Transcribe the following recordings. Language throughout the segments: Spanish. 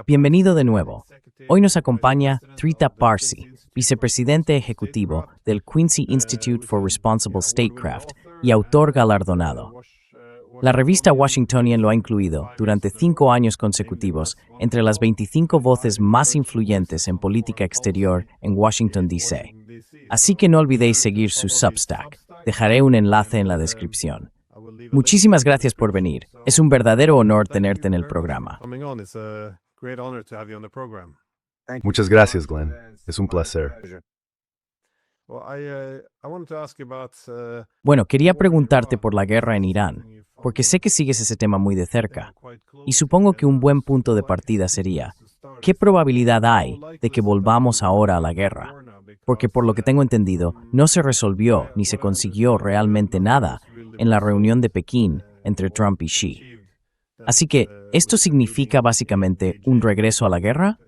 Bienvenido de nuevo. Hoy nos acompaña Trita Parsi, vicepresidente ejecutivo del Quincy Institute for Responsible Statecraft y autor galardonado. La revista Washingtonian lo ha incluido durante 5 años consecutivos entre las 25 voces más influyentes en política exterior en Washington, D.C. Así que no olvidéis seguir su Substack. Dejaré un enlace en la descripción. Muchísimas gracias por venir. Es un verdadero honor tenerte en el programa. Muchas gracias, Glenn. Es un placer. Bueno, quería preguntarte por la guerra en Irán, porque sé que sigues ese tema muy de cerca. Y supongo que un buen punto de partida sería, ¿qué probabilidad hay de que volvamos ahora a la guerra? Porque por lo que tengo entendido, no se resolvió ni se consiguió realmente nada en la reunión de Pekín entre Trump y Xi. Así que, ¿esto significa básicamente un regreso a la guerra?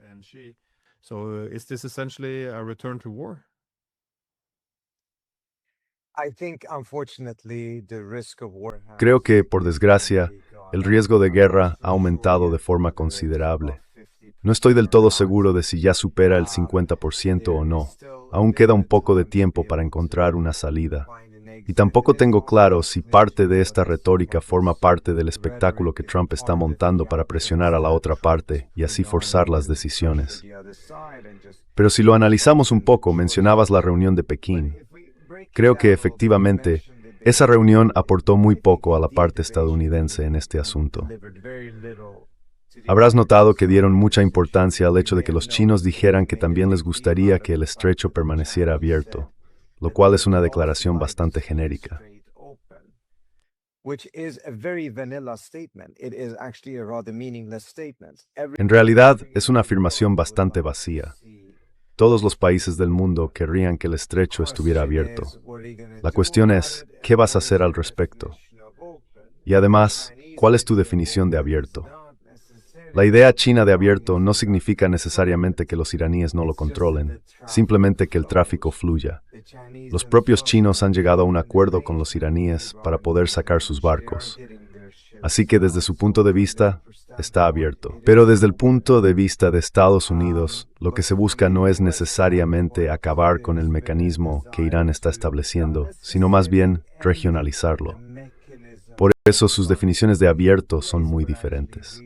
Creo que, por desgracia, el riesgo de guerra ha aumentado de forma considerable. No estoy del todo seguro de si ya supera el 50% o no. Aún queda un poco de tiempo para encontrar una salida. Y tampoco tengo claro si parte de esta retórica forma parte del espectáculo que Trump está montando para presionar a la otra parte y así forzar las decisiones. Pero si lo analizamos un poco, mencionabas la reunión de Pekín. Creo que efectivamente esa reunión aportó muy poco a la parte estadounidense en este asunto. Habrás notado que dieron mucha importancia al hecho de que los chinos dijeran que también les gustaría que el estrecho permaneciera abierto, lo cual es una declaración bastante genérica. En realidad, es una afirmación bastante vacía. Todos los países del mundo querrían que el estrecho estuviera abierto. La cuestión es, ¿qué vas a hacer al respecto? Y además, ¿cuál es tu definición de abierto? La idea china de abierto no significa necesariamente que los iraníes no lo controlen, simplemente que el tráfico fluya. Los propios chinos han llegado a un acuerdo con los iraníes para poder sacar sus barcos. Así que desde su punto de vista, está abierto. Pero desde el punto de vista de Estados Unidos, lo que se busca no es necesariamente acabar con el mecanismo que Irán está estableciendo, sino más bien regionalizarlo. Por eso sus definiciones de abierto son muy diferentes.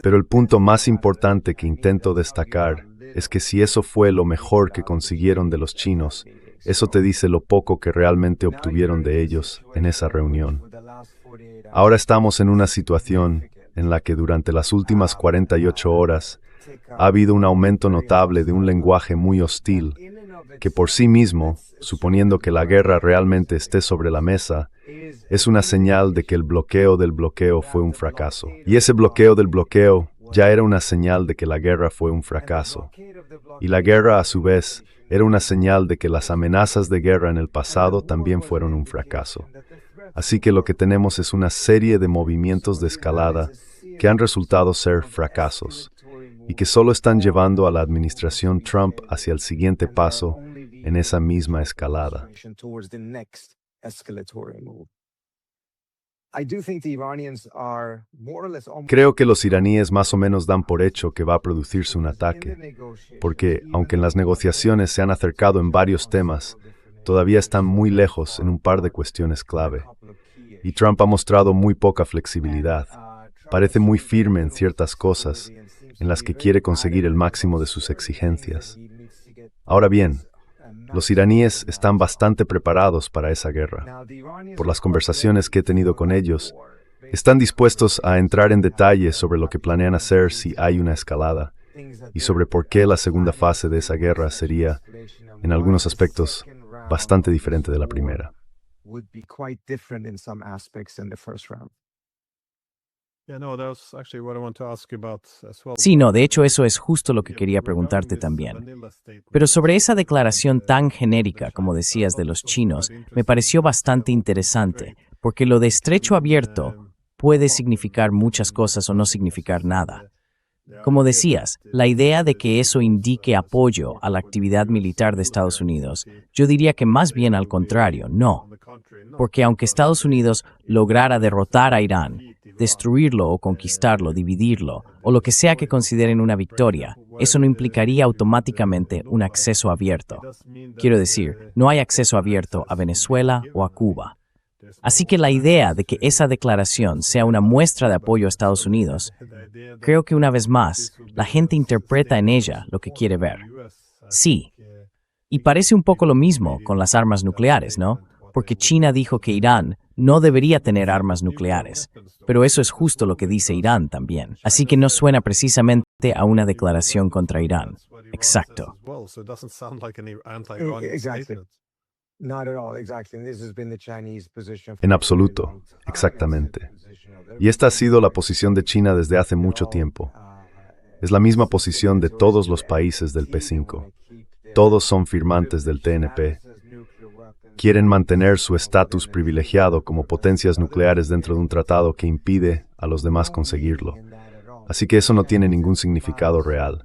Pero el punto más importante que intento destacar es que si eso fue lo mejor que consiguieron de los chinos, eso te dice lo poco que realmente obtuvieron de ellos en esa reunión. Ahora estamos en una situación en la que durante las últimas 48 horas ha habido un aumento notable de un lenguaje muy hostil, que por sí mismo, suponiendo que la guerra realmente esté sobre la mesa, es una señal de que el bloqueo del bloqueo fue un fracaso. Y ese bloqueo del bloqueo ya era una señal de que la guerra fue un fracaso. Y la guerra, a su vez, era una señal de que las amenazas de guerra en el pasado también fueron un fracaso. Así que lo que tenemos es una serie de movimientos de escalada que han resultado ser fracasos y que solo están llevando a la administración Trump hacia el siguiente paso en esa misma escalada. Creo que los iraníes más o menos dan por hecho que va a producirse un ataque, porque, aunque en las negociaciones se han acercado en varios temas, todavía están muy lejos en un par de cuestiones clave. Y Trump ha mostrado muy poca flexibilidad. Parece muy firme en ciertas cosas, en las que quiere conseguir el máximo de sus exigencias. Ahora bien, los iraníes están bastante preparados para esa guerra. Por las conversaciones que he tenido con ellos, están dispuestos a entrar en detalles sobre lo que planean hacer si hay una escalada, y sobre por qué la segunda fase de esa guerra sería, en algunos aspectos, bastante diferente de la primera. Sí, no, de hecho eso es justo lo que quería preguntarte también. Pero sobre esa declaración tan genérica, como decías, de los chinos, me pareció bastante interesante, porque lo de estrecho abierto puede significar muchas cosas o no significar nada. Como decías, la idea de que eso indique apoyo a la actividad militar de Estados Unidos, yo diría que más bien al contrario, no. Porque aunque Estados Unidos lograra derrotar a Irán, destruirlo o conquistarlo, dividirlo, o lo que sea que consideren una victoria, eso no implicaría automáticamente un acceso abierto. Quiero decir, no hay acceso abierto a Venezuela o a Cuba. Así que la idea de que esa declaración sea una muestra de apoyo a Estados Unidos, creo que una vez más, la gente interpreta en ella lo que quiere ver. Sí. Y parece un poco lo mismo con las armas nucleares, ¿no? Porque China dijo que Irán no debería tener armas nucleares, pero eso es justo lo que dice Irán también. Así que no suena precisamente a una declaración contra Irán. Exacto. En absoluto, exactamente. Y esta ha sido la posición de China desde hace mucho tiempo. Es la misma posición de todos los países del P5. Todos son firmantes del TNP. Quieren mantener su estatus privilegiado como potencias nucleares dentro de un tratado que impide a los demás conseguirlo. Así que eso no tiene ningún significado real.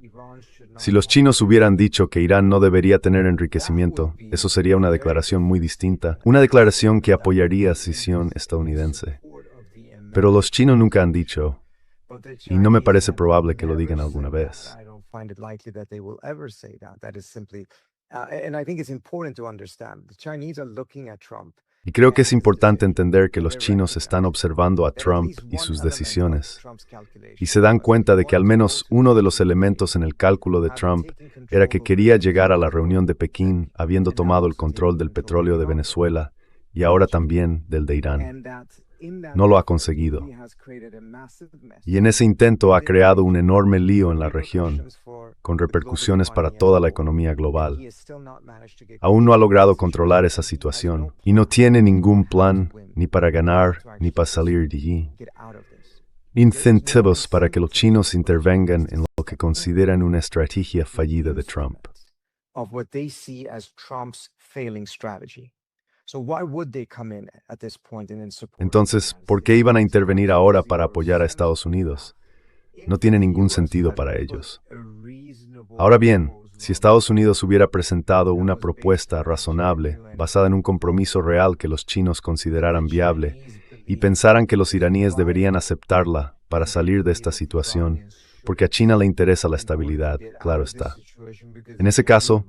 Si los chinos hubieran dicho que Irán no debería tener enriquecimiento, eso sería una declaración muy distinta, una declaración que apoyaría escisión estadounidense. Pero los chinos nunca han dicho, y no me parece probable que lo digan alguna vez. Y creo que es importante entender que los chinos están observando a Trump y sus decisiones, y se dan cuenta de que al menos uno de los elementos en el cálculo de Trump era que quería llegar a la reunión de Pekín habiendo tomado el control del petróleo de Venezuela y ahora también del de Irán. No lo ha conseguido. Y en ese intento ha creado un enorme lío en la región, con repercusiones para toda la economía global. Aún no ha logrado controlar esa situación y no tiene ningún plan ni para ganar ni para salir de allí. Incentivos para que los chinos intervengan en lo que consideran una estrategia fallida de Trump. Entonces, ¿por qué iban a intervenir ahora para apoyar a Estados Unidos? No tiene ningún sentido para ellos. Ahora bien, si Estados Unidos hubiera presentado una propuesta razonable, basada en un compromiso real que los chinos consideraran viable, y pensaran que los iraníes deberían aceptarla para salir de esta situación, porque a China le interesa la estabilidad, claro está. En ese caso,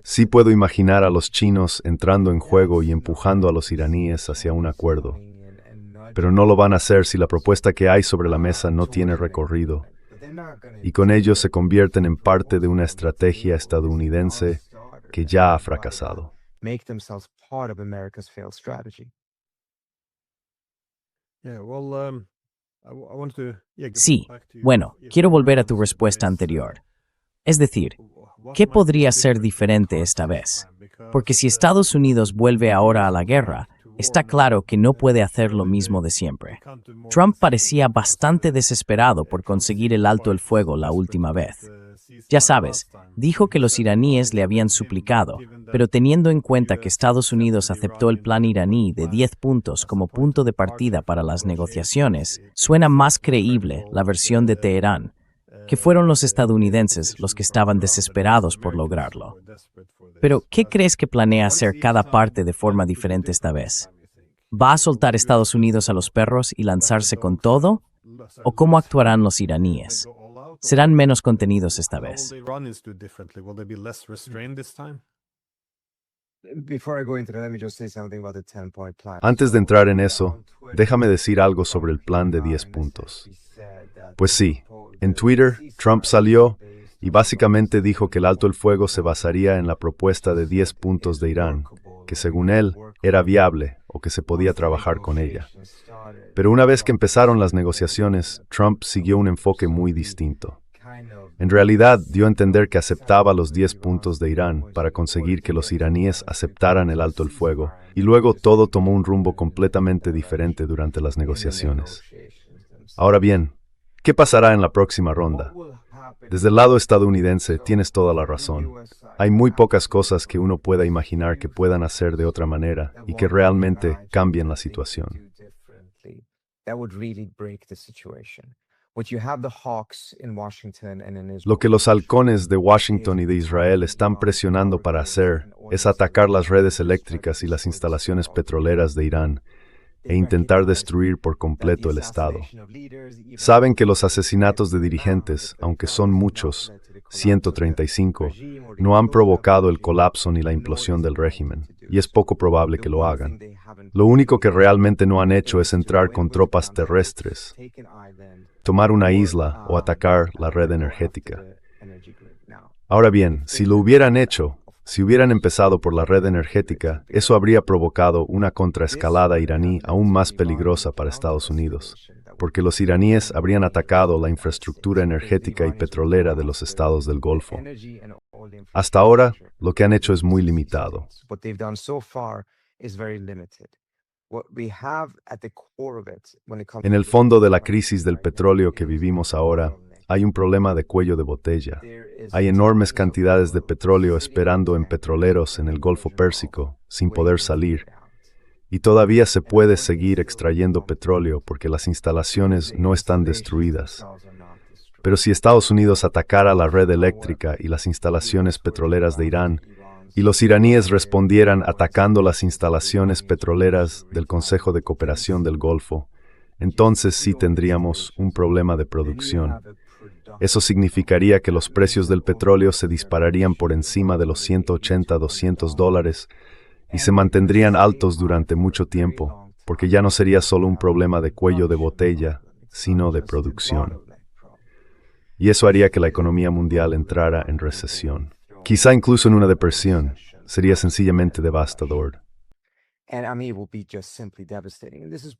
sí puedo imaginar a los chinos entrando en juego y empujando a los iraníes hacia un acuerdo. Pero no lo van a hacer si la propuesta que hay sobre la mesa no tiene recorrido, y con ello se convierten en parte de una estrategia estadounidense que ya ha fracasado. Sí, bueno, quiero volver a tu respuesta anterior. Es decir, ¿qué podría ser diferente esta vez? Porque si Estados Unidos vuelve ahora a la guerra, está claro que no puede hacer lo mismo de siempre. Trump parecía bastante desesperado por conseguir el alto el fuego la última vez. Ya sabes, dijo que los iraníes le habían suplicado, pero teniendo en cuenta que Estados Unidos aceptó el plan iraní de 10 puntos como punto de partida para las negociaciones, suena más creíble la versión de Teherán, que fueron los estadounidenses los que estaban desesperados por lograrlo. Pero, ¿qué crees que planea hacer cada parte de forma diferente esta vez? ¿Va a soltar Estados Unidos a los perros y lanzarse con todo? ¿O cómo actuarán los iraníes? ¿Serán menos contenidos esta vez? Antes de entrar en eso, déjame decir algo sobre el plan de 10 puntos. Pues sí, en Twitter, Trump salió y básicamente dijo que el alto el fuego se basaría en la propuesta de 10 puntos de Irán, que según él era viable o que se podía trabajar con ella. Pero una vez que empezaron las negociaciones, Trump siguió un enfoque muy distinto. En realidad, dio a entender que aceptaba los 10 puntos de Irán para conseguir que los iraníes aceptaran el alto el fuego, y luego todo tomó un rumbo completamente diferente durante las negociaciones. Ahora bien, ¿qué pasará en la próxima ronda? Desde el lado estadounidense, tienes toda la razón. Hay muy pocas cosas que uno pueda imaginar que puedan hacer de otra manera y que realmente cambien la situación. Lo que los halcones de Washington y de Israel están presionando para hacer es atacar las redes eléctricas y las instalaciones petroleras de Irán e intentar destruir por completo el Estado. Saben que los asesinatos de dirigentes, aunque son muchos, 135, no han provocado el colapso ni la implosión del régimen, y es poco probable que lo hagan. Lo único que realmente no han hecho es entrar con tropas terrestres, tomar una isla o atacar la red energética. Ahora bien, si lo hubieran hecho, si hubieran empezado por la red energética, eso habría provocado una contraescalada iraní aún más peligrosa para Estados Unidos, porque los iraníes habrían atacado la infraestructura energética y petrolera de los estados del Golfo. Hasta ahora, lo que han hecho es muy limitado. En el fondo de la crisis del petróleo que vivimos ahora, hay un problema de cuello de botella. Hay enormes cantidades de petróleo esperando en petroleros en el Golfo Pérsico, sin poder salir. Y todavía se puede seguir extrayendo petróleo porque las instalaciones no están destruidas. Pero si Estados Unidos atacara la red eléctrica y las instalaciones petroleras de Irán, y los iraníes respondieran atacando las instalaciones petroleras del Consejo de Cooperación del Golfo, entonces sí tendríamos un problema de producción. Eso significaría que los precios del petróleo se dispararían por encima de los $180-200 y se mantendrían altos durante mucho tiempo, porque ya no sería solo un problema de cuello de botella, sino de producción. Y eso haría que la economía mundial entrara en recesión. Quizá incluso en una depresión. Sería sencillamente devastador.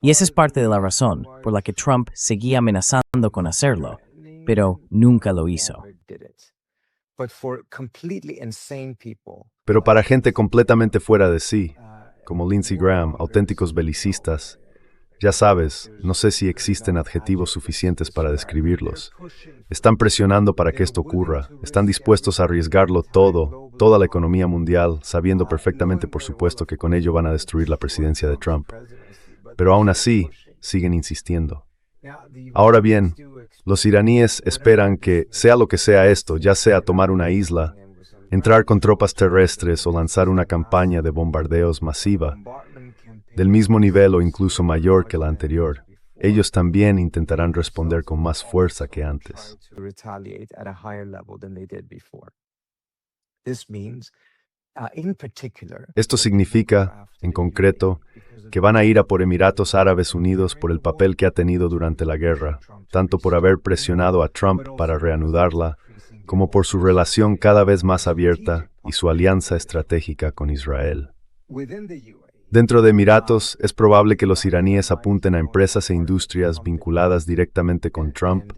Y esa es parte de la razón por la que Trump seguía amenazando con hacerlo, pero nunca lo hizo. Pero para gente completamente fuera de sí, como Lindsey Graham, auténticos belicistas, ya sabes, no sé si existen adjetivos suficientes para describirlos. Están presionando para que esto ocurra, están dispuestos a arriesgarlo todo, toda la economía mundial, sabiendo perfectamente, por supuesto, que con ello van a destruir la presidencia de Trump. Pero aún así, siguen insistiendo. Ahora bien, los iraníes esperan que, sea lo que sea esto, ya sea tomar una isla, entrar con tropas terrestres o lanzar una campaña de bombardeos masiva, del mismo nivel o incluso mayor que la anterior, ellos también intentarán responder con más fuerza que antes. Esto significa, en concreto, que van a ir a por Emiratos Árabes Unidos por el papel que ha tenido durante la guerra, tanto por haber presionado a Trump para reanudarla, como por su relación cada vez más abierta y su alianza estratégica con Israel. Dentro de Emiratos, es probable que los iraníes apunten a empresas e industrias vinculadas directamente con Trump,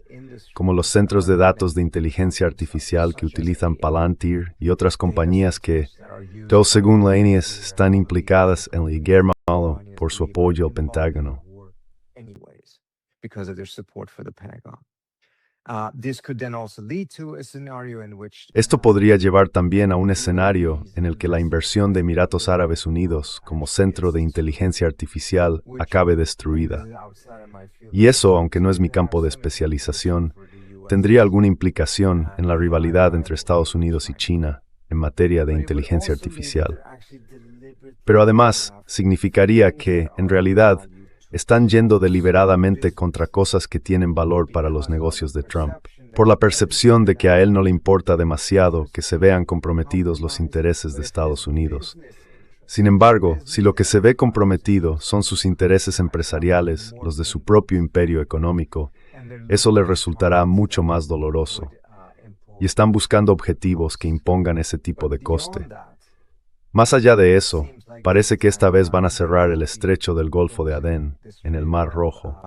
como los centros de datos de inteligencia artificial que utilizan Palantir y otras compañías que, todos según la INES, están implicadas en la guerra por su apoyo al Pentágono. Esto podría llevar también a un escenario en el que la inversión de Emiratos Árabes Unidos como centro de inteligencia artificial acabe destruida. Y eso, aunque no es mi campo de especialización, tendría alguna implicación en la rivalidad entre Estados Unidos y China en materia de inteligencia artificial. Pero además, significaría que, en realidad, están yendo deliberadamente contra cosas que tienen valor para los negocios de Trump, por la percepción de que a él no le importa demasiado que se vean comprometidos los intereses de Estados Unidos. Sin embargo, si lo que se ve comprometido son sus intereses empresariales, los de su propio imperio económico, eso le resultará mucho más doloroso. Y están buscando objetivos que impongan ese tipo de coste. Más allá de eso, parece que esta vez van a cerrar el estrecho del Golfo de Adén, en el Mar Rojo.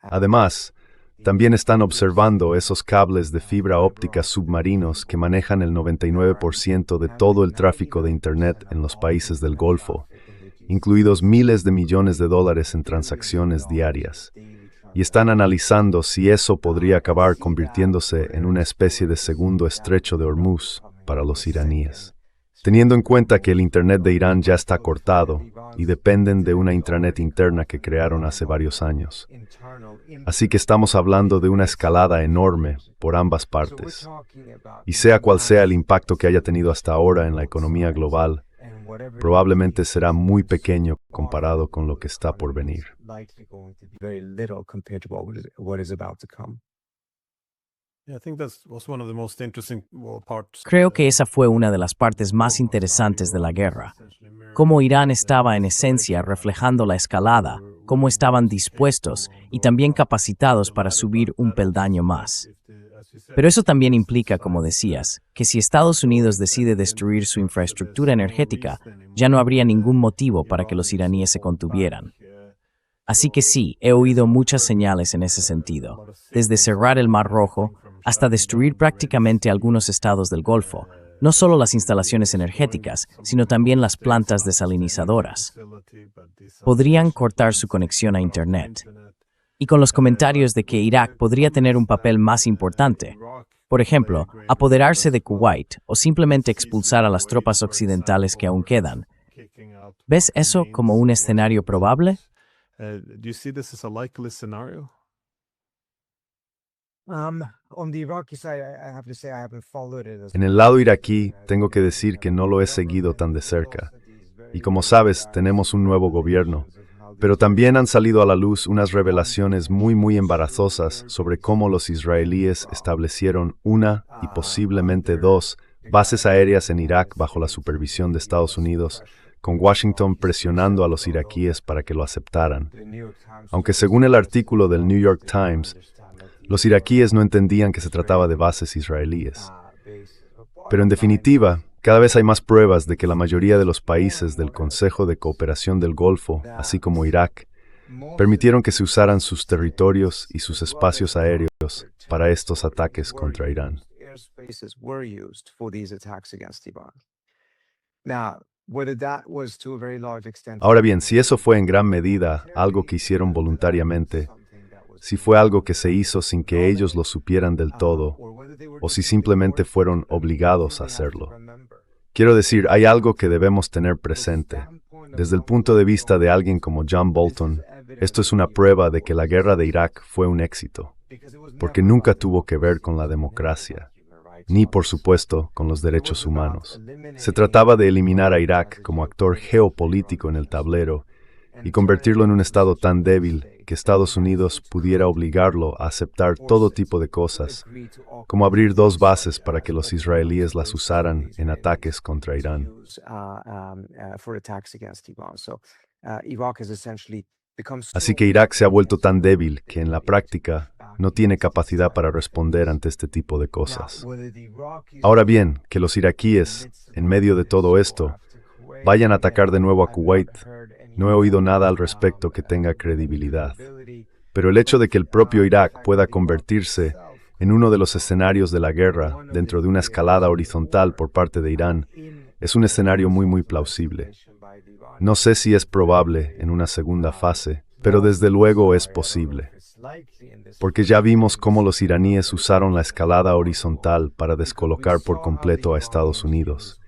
Además, también están observando esos cables de fibra óptica submarinos que manejan el 99% de todo el tráfico de Internet en los países del Golfo, incluidos miles de millones de dólares en transacciones diarias. Y están analizando si eso podría acabar convirtiéndose en una especie de segundo estrecho de Hormuz para los iraníes. Teniendo en cuenta que el Internet de Irán ya está cortado y dependen de una intranet interna que crearon hace varios años. Así que estamos hablando de una escalada enorme por ambas partes. Y sea cual sea el impacto que haya tenido hasta ahora en la economía global, probablemente será muy pequeño comparado con lo que está por venir. Creo que esa fue una de las partes más interesantes de la guerra. Cómo Irán estaba en esencia reflejando la escalada, cómo estaban dispuestos y también capacitados para subir un peldaño más. Pero eso también implica, como decías, que si Estados Unidos decide destruir su infraestructura energética, ya no habría ningún motivo para que los iraníes se contuvieran. Así que sí, he oído muchas señales en ese sentido, desde cerrar el Mar Rojo hasta destruir prácticamente algunos estados del Golfo, no solo las instalaciones energéticas, sino también las plantas desalinizadoras. Podrían cortar su conexión a Internet. Y con los comentarios de que Irak podría tener un papel más importante, por ejemplo, apoderarse de Kuwait o simplemente expulsar a las tropas occidentales que aún quedan. ¿Ves eso como un escenario probable? En el lado iraquí, tengo que decir que no lo he seguido tan de cerca. Y como sabes, tenemos un nuevo gobierno. Pero también han salido a la luz unas revelaciones muy embarazosas sobre cómo los israelíes establecieron una y posiblemente dos bases aéreas en Irak bajo la supervisión de Estados Unidos, con Washington presionando a los iraquíes para que lo aceptaran. Aunque según el artículo del New York Times, los iraquíes no entendían que se trataba de bases israelíes. Pero en definitiva, cada vez hay más pruebas de que la mayoría de los países del Consejo de Cooperación del Golfo, así como Irak, permitieron que se usaran sus territorios y sus espacios aéreos para estos ataques contra Irán. Ahora bien, si eso fue en gran medida algo que hicieron voluntariamente, si fue algo que se hizo sin que ellos lo supieran del todo, o si simplemente fueron obligados a hacerlo. Quiero decir, hay algo que debemos tener presente. Desde el punto de vista de alguien como John Bolton, esto es una prueba de que la guerra de Irak fue un éxito, porque nunca tuvo que ver con la democracia, ni por supuesto con los derechos humanos. Se trataba de eliminar a Irak como actor geopolítico en el tablero y convertirlo en un estado tan débil que Estados Unidos pudiera obligarlo a aceptar todo tipo de cosas, como abrir dos bases para que los israelíes las usaran en ataques contra Irán. Así que Irak se ha vuelto tan débil que en la práctica no tiene capacidad para responder ante este tipo de cosas. Ahora bien, que los iraquíes, en medio de todo esto, vayan a atacar de nuevo a Kuwait, no he oído nada al respecto que tenga credibilidad. Pero el hecho de que el propio Irak pueda convertirse en uno de los escenarios de la guerra dentro de una escalada horizontal por parte de Irán es un escenario muy plausible. No sé si es probable en una segunda fase, pero desde luego es posible. Porque ya vimos cómo los iraníes usaron la escalada horizontal para descolocar por completo a Estados Unidos.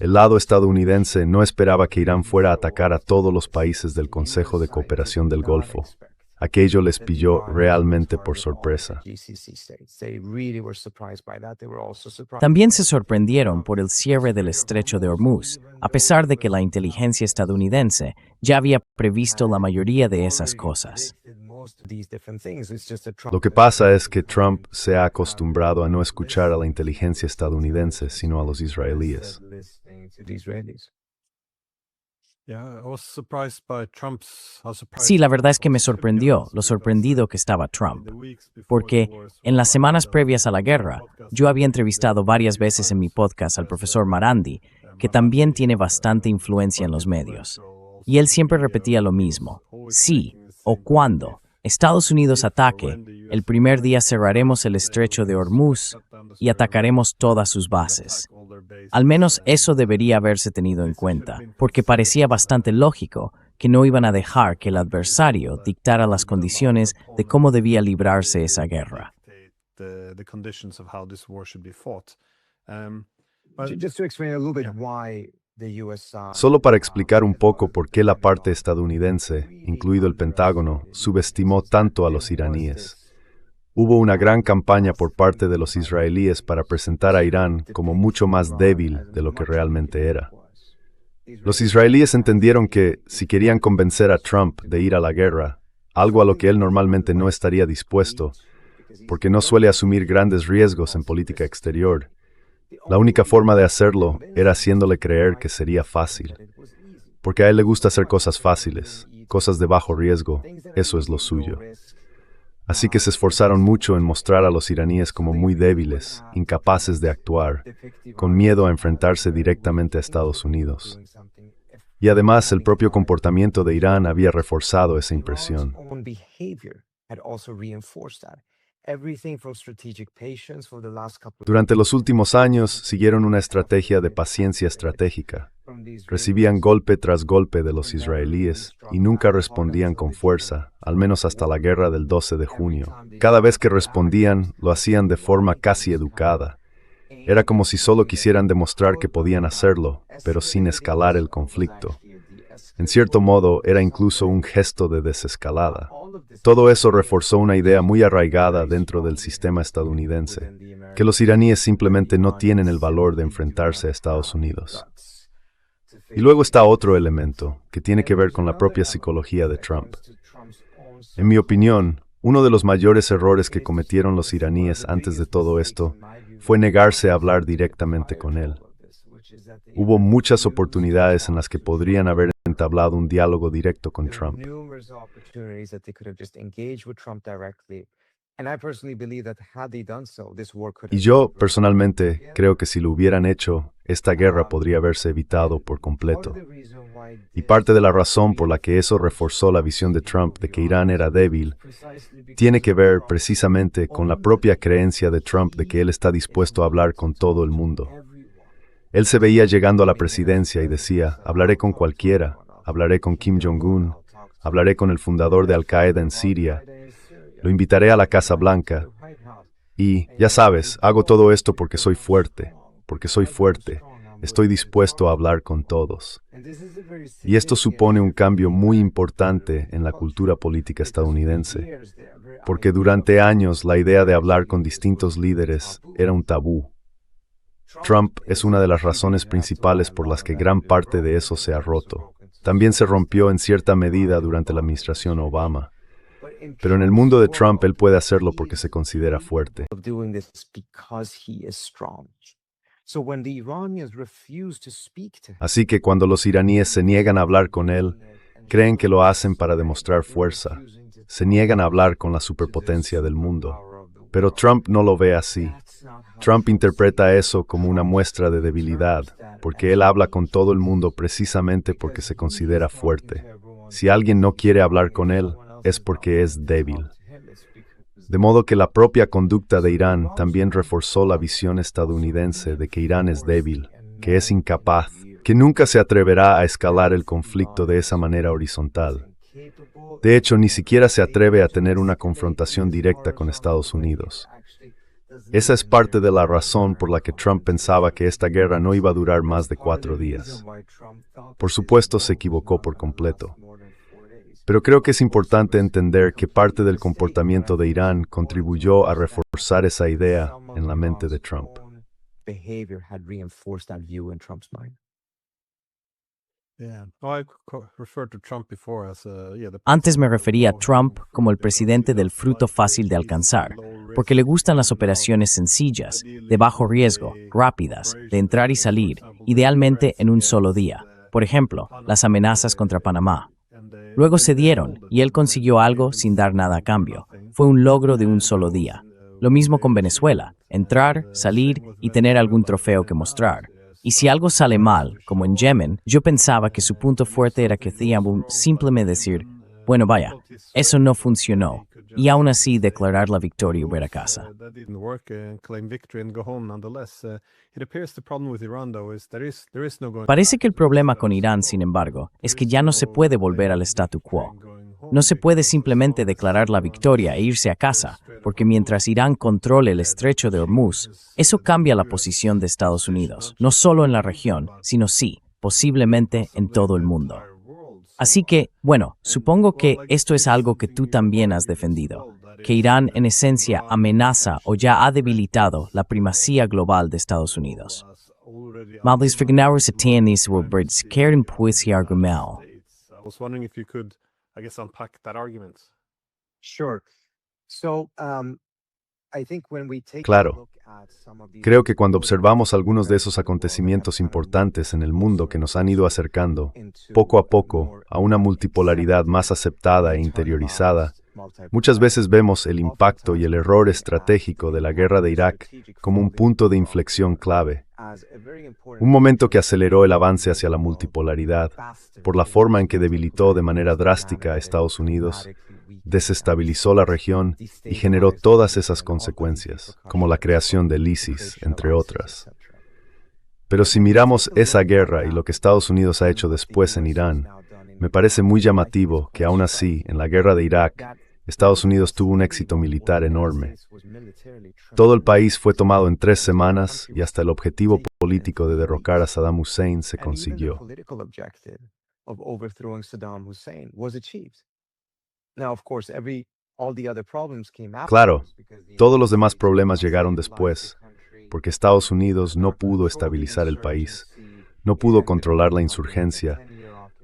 El lado estadounidense no esperaba que Irán fuera a atacar a todos los países del Consejo de Cooperación del Golfo. Aquello les pilló realmente por sorpresa. También se sorprendieron por el cierre del estrecho de Hormuz, a pesar de que la inteligencia estadounidense ya había previsto la mayoría de esas cosas. Lo que pasa es que Trump se ha acostumbrado a no escuchar a la inteligencia estadounidense, sino a los israelíes. Sí, la verdad es que me sorprendió lo sorprendido que estaba Trump, porque en las semanas previas a la guerra, yo había entrevistado varias veces en mi podcast al profesor Marandi, que también tiene bastante influencia en los medios. Y él siempre repetía lo mismo: sí, o cuando Estados Unidos ataque, el primer día cerraremos el estrecho de Hormuz y atacaremos todas sus bases. Al menos eso debería haberse tenido en cuenta, porque parecía bastante lógico que no iban a dejar que el adversario dictara las condiciones de cómo debía librarse esa guerra. Solo para explicar un poco por qué la parte estadounidense, incluido el Pentágono, subestimó tanto a los iraníes. Hubo una gran campaña por parte de los israelíes para presentar a Irán como mucho más débil de lo que realmente era. Los israelíes entendieron que, si querían convencer a Trump de ir a la guerra, algo a lo que él normalmente no estaría dispuesto, porque no suele asumir grandes riesgos en política exterior, la única forma de hacerlo era haciéndole creer que sería fácil. Porque a él le gusta hacer cosas fáciles, cosas de bajo riesgo, eso es lo suyo. Así que se esforzaron mucho en mostrar a los iraníes como muy débiles, incapaces de actuar, con miedo a enfrentarse directamente a Estados Unidos. Y además el propio comportamiento de Irán había reforzado esa impresión. Durante los últimos años siguieron una estrategia de paciencia estratégica. Recibían golpe tras golpe de los israelíes y nunca respondían con fuerza, al menos hasta la guerra del 12 de junio. Cada vez que respondían, lo hacían de forma casi educada. Era como si solo quisieran demostrar que podían hacerlo, pero sin escalar el conflicto. En cierto modo, era incluso un gesto de desescalada. Todo eso reforzó una idea muy arraigada dentro del sistema estadounidense, que los iraníes simplemente no tienen el valor de enfrentarse a Estados Unidos. Y luego está otro elemento, que tiene que ver con la propia psicología de Trump. En mi opinión, uno de los mayores errores que cometieron los iraníes antes de todo esto fue negarse a hablar directamente con él. Hubo muchas oportunidades en las que podrían haber entablado un diálogo directo con Trump. Y yo, personalmente, creo que si lo hubieran hecho, esta guerra podría haberse evitado por completo. Y parte de la razón por la que eso reforzó la visión de Trump de que Irán era débil, tiene que ver precisamente con la propia creencia de Trump de que él está dispuesto a hablar con todo el mundo. Él se veía llegando a la presidencia y decía, hablaré con cualquiera, hablaré con Kim Jong-un, hablaré con el fundador de Al-Qaeda en Siria, lo invitaré a la Casa Blanca y, ya sabes, hago todo esto porque soy fuerte, estoy dispuesto a hablar con todos. Y esto supone un cambio muy importante en la cultura política estadounidense, porque durante años la idea de hablar con distintos líderes era un tabú. Trump es una de las razones principales por las que gran parte de eso se ha roto. También se rompió en cierta medida durante la administración Obama. Pero en el mundo de Trump él puede hacerlo porque se considera fuerte. Así que cuando los iraníes se niegan a hablar con él, creen que lo hacen para demostrar fuerza. Se niegan a hablar con la superpotencia del mundo. Pero Trump no lo ve así. Trump interpreta eso como una muestra de debilidad, porque él habla con todo el mundo precisamente porque se considera fuerte. Si alguien no quiere hablar con él, es porque es débil. De modo que la propia conducta de Irán también reforzó la visión estadounidense de que Irán es débil, que es incapaz, que nunca se atreverá a escalar el conflicto de esa manera horizontal. De hecho, ni siquiera se atreve a tener una confrontación directa con Estados Unidos. Esa es parte de la razón por la que Trump pensaba que esta guerra no iba a durar más de 4 días. Por supuesto, se equivocó por completo. Pero creo que es importante entender que parte del comportamiento de Irán contribuyó a reforzar esa idea en la mente de Trump. Antes me refería a Trump como el presidente del fruto fácil de alcanzar, porque le gustan las operaciones sencillas, de bajo riesgo, rápidas, de entrar y salir, idealmente en un solo día. Por ejemplo, las amenazas contra Panamá. Luego se dieron y él consiguió algo sin dar nada a cambio. Fue un logro de un solo día. Lo mismo con Venezuela, entrar, salir y tener algún trofeo que mostrar. Y si algo sale mal, como en Yemen, yo pensaba que su punto fuerte era que Thiabu simplemente decir, bueno vaya, eso no funcionó, y aún así declarar la victoria y volver a casa. Parece que el problema con Irán, sin embargo, es que ya no se puede volver al statu quo. No se puede simplemente declarar la victoria e irse a casa, porque mientras Irán controle el estrecho de Hormuz, eso cambia la posición de Estados Unidos, no solo en la región, sino sí, posiblemente en todo el mundo. Así que, bueno, supongo que esto es algo que tú también has defendido, que Irán en esencia amenaza o ya ha debilitado la primacía global de Estados Unidos. Maldiz Fignaur se tiene su Karen Puisi argumento. Claro, creo que cuando observamos algunos de esos acontecimientos importantes en el mundo que nos han ido acercando, poco a poco, a una multipolaridad más aceptada e interiorizada, muchas veces vemos el impacto y el error estratégico de la guerra de Irak como un punto de inflexión clave. Un momento que aceleró el avance hacia la multipolaridad, por la forma en que debilitó de manera drástica a Estados Unidos, desestabilizó la región y generó todas esas consecuencias, como la creación del ISIS, entre otras. Pero si miramos esa guerra y lo que Estados Unidos ha hecho después en Irán, me parece muy llamativo que aún así, en la guerra de Irak, Estados Unidos tuvo un éxito militar enorme. Todo el país fue tomado en 3 semanas y hasta el objetivo político de derrocar a Saddam Hussein se consiguió. Claro, todos los demás problemas llegaron después, porque Estados Unidos no pudo estabilizar el país, no pudo controlar la insurgencia.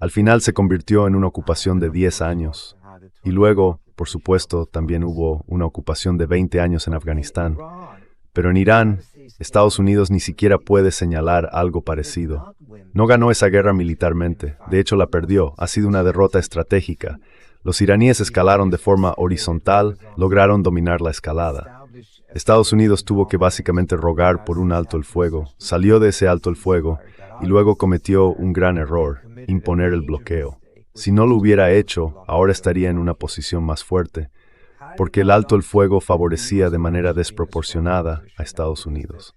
Al final se convirtió en una ocupación de 10 años. Y luego, por supuesto, también hubo una ocupación de 20 años en Afganistán. Pero en Irán, Estados Unidos ni siquiera puede señalar algo parecido. No ganó esa guerra militarmente, de hecho la perdió, ha sido una derrota estratégica. Los iraníes escalaron de forma horizontal, lograron dominar la escalada. Estados Unidos tuvo que básicamente rogar por un alto el fuego, salió de ese alto el fuego y luego cometió un gran error, imponer el bloqueo. Si no lo hubiera hecho, ahora estaría en una posición más fuerte, porque el alto el fuego favorecía de manera desproporcionada a Estados Unidos.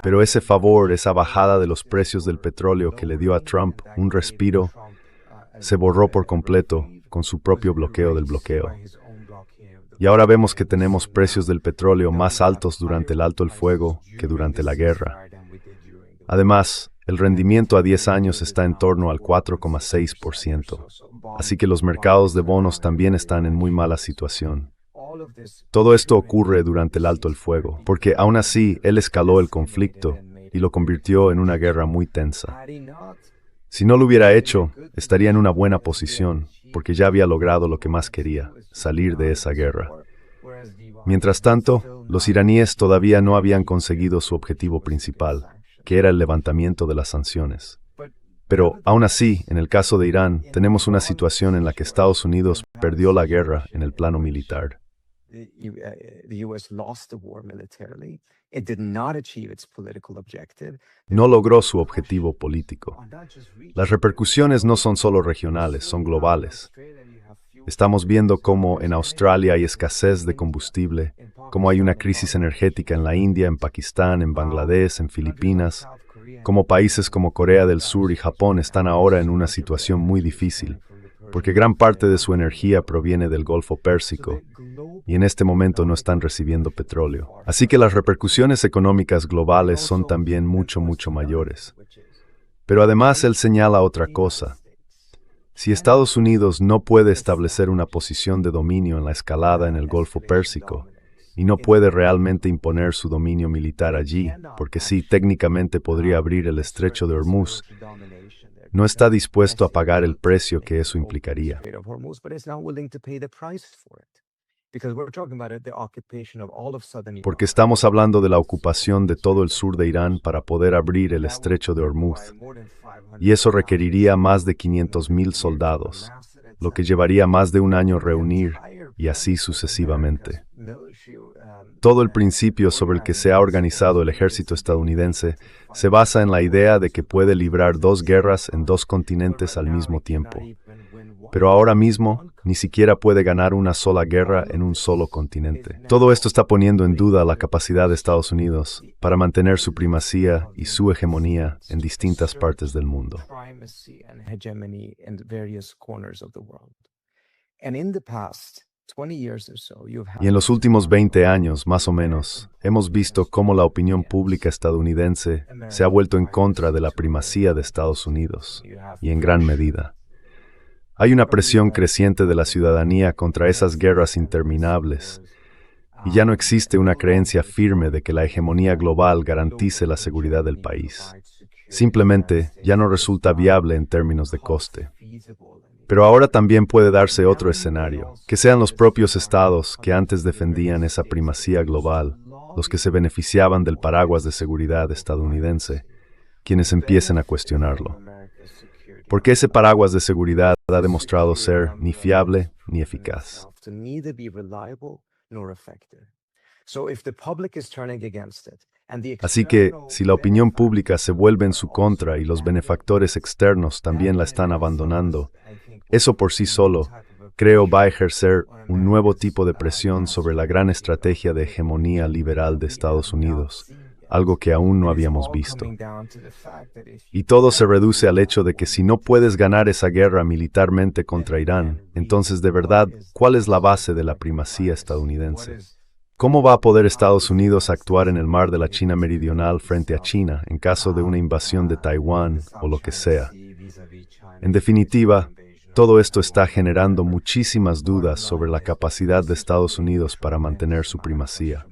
Pero ese favor, esa bajada de los precios del petróleo que le dio a Trump un respiro, se borró por completo con su propio bloqueo del bloqueo. Y ahora vemos que tenemos precios del petróleo más altos durante el alto el fuego que durante la guerra. Además, el rendimiento a 10 años está en torno al 4,6%. Así que los mercados de bonos también están en muy mala situación. Todo esto ocurre durante el alto el fuego, porque aún así él escaló el conflicto y lo convirtió en una guerra muy tensa. Si no lo hubiera hecho, estaría en una buena posición, porque ya había logrado lo que más quería, salir de esa guerra. Mientras tanto, los iraníes todavía no habían conseguido su objetivo principal, que era el levantamiento de las sanciones. Pero, aún así, en el caso de Irán, tenemos una situación en la que Estados Unidos perdió la guerra en el plano militar. No logró su objetivo político. Las repercusiones no son solo regionales, son globales. Estamos viendo cómo en Australia hay escasez de combustible, cómo hay una crisis energética en la India, en Pakistán, en Bangladesh, en Filipinas, cómo países como Corea del Sur y Japón están ahora en una situación muy difícil, porque gran parte de su energía proviene del Golfo Pérsico, y en este momento no están recibiendo petróleo. Así que las repercusiones económicas globales son también mucho mayores. Pero además él señala otra cosa. Si Estados Unidos no puede establecer una posición de dominio en la escalada en el Golfo Pérsico, y no puede realmente imponer su dominio militar allí, porque sí, técnicamente podría abrir el estrecho de Hormuz, no está dispuesto a pagar el precio que eso implicaría. Porque estamos hablando de la ocupación de todo el sur de Irán para poder abrir el estrecho de Hormuz. Y eso requeriría más de 500,000 soldados, lo que llevaría más de un año reunir y así sucesivamente. Todo el principio sobre el que se ha organizado el ejército estadounidense se basa en la idea de que puede librar dos guerras en dos continentes al mismo tiempo. Pero ahora mismo, ni siquiera puede ganar una sola guerra en un solo continente. Todo esto está poniendo en duda la capacidad de Estados Unidos para mantener su primacía y su hegemonía en distintas partes del mundo. Y en los últimos 20 años, más o menos, hemos visto cómo la opinión pública estadounidense se ha vuelto en contra de la primacía de Estados Unidos, y en gran medida. Hay una presión creciente de la ciudadanía contra esas guerras interminables, y ya no existe una creencia firme de que la hegemonía global garantice la seguridad del país. Simplemente ya no resulta viable en términos de coste. Pero ahora también puede darse otro escenario, que sean los propios estados que antes defendían esa primacía global, los que se beneficiaban del paraguas de seguridad estadounidense, quienes empiecen a cuestionarlo. Porque ese paraguas de seguridad ha demostrado ser ni fiable ni eficaz. Así que, si la opinión pública se vuelve en su contra y los benefactores externos también la están abandonando, eso por sí solo, creo, va a ejercer un nuevo tipo de presión sobre la gran estrategia de hegemonía liberal de Estados Unidos, algo que aún no habíamos visto. Y todo se reduce al hecho de que si no puedes ganar esa guerra militarmente contra Irán, entonces de verdad, ¿cuál es la base de la primacía estadounidense? ¿Cómo va a poder Estados Unidos actuar en el mar de la China Meridional frente a China en caso de una invasión de Taiwán o lo que sea? En definitiva, todo esto está generando muchísimas dudas sobre la capacidad de Estados Unidos para mantener su primacía.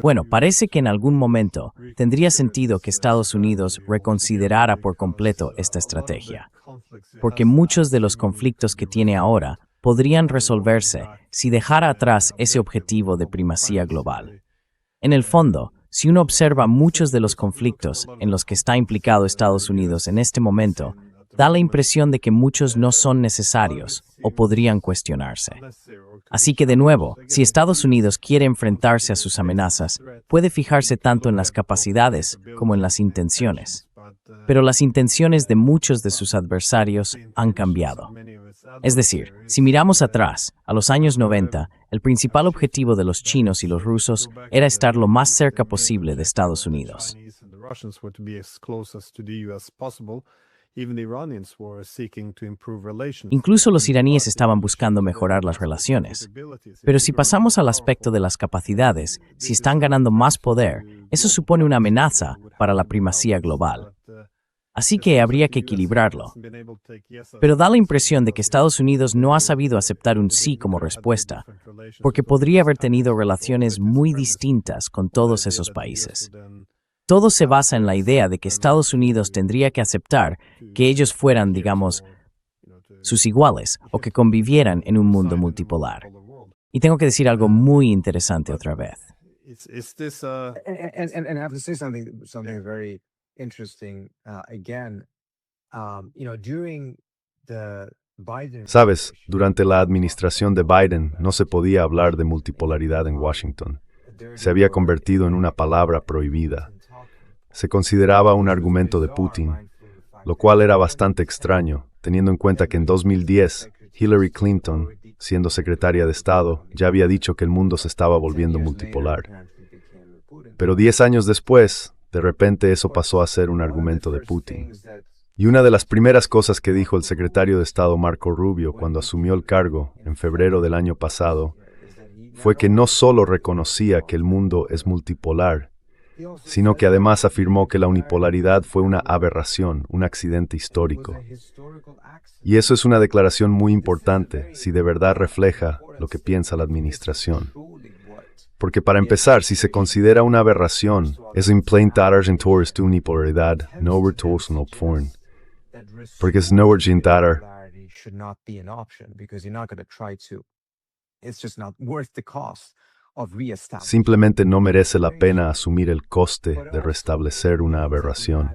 Bueno, parece que en algún momento tendría sentido que Estados Unidos reconsiderara por completo esta estrategia, porque muchos de los conflictos que tiene ahora podrían resolverse si dejara atrás ese objetivo de primacía global. En el fondo, si uno observa muchos de los conflictos en los que está implicado Estados Unidos en este momento, da la impresión de que muchos no son necesarios o podrían cuestionarse. Así que, de nuevo, si Estados Unidos quiere enfrentarse a sus amenazas, puede fijarse tanto en las capacidades como en las intenciones. Pero las intenciones de muchos de sus adversarios han cambiado. Es decir, si miramos atrás, a los años 90, el principal objetivo de los chinos y los rusos era estar lo más cerca posible de Estados Unidos. Incluso los iraníes estaban buscando mejorar las relaciones. Pero si pasamos al aspecto de las capacidades, si están ganando más poder, eso supone una amenaza para la primacía global. Así que habría que equilibrarlo. Pero da la impresión de que Estados Unidos no ha sabido aceptar un sí como respuesta, porque podría haber tenido relaciones muy distintas con todos esos países. Todo se basa en la idea de que Estados Unidos tendría que aceptar que ellos fueran, digamos, sus iguales o que convivieran en un mundo multipolar. Y tengo que decir algo muy interesante otra vez. Sabes, durante la administración de Biden no se podía hablar de multipolaridad en Washington. Se había convertido en una palabra prohibida. Se consideraba un argumento de Putin, lo cual era bastante extraño, teniendo en cuenta que en 2010, Hillary Clinton, siendo secretaria de Estado, ya había dicho que el mundo se estaba volviendo multipolar. Pero 10 años después, de repente eso pasó a ser un argumento de Putin. Y una de las primeras cosas que dijo el secretario de Estado Marco Rubio cuando asumió el cargo, en febrero del año pasado, fue que no solo reconocía que el mundo es multipolar, sino que además afirmó que la unipolaridad fue una aberración, un accidente histórico. Y eso es una declaración muy importante si de verdad refleja lo que piensa la administración. Porque para empezar, si se considera una aberración, es implantar en tourist unipolaridad, no retorno opforn. Porque es no urgentar. Simplemente no merece la pena asumir el coste de restablecer una aberración.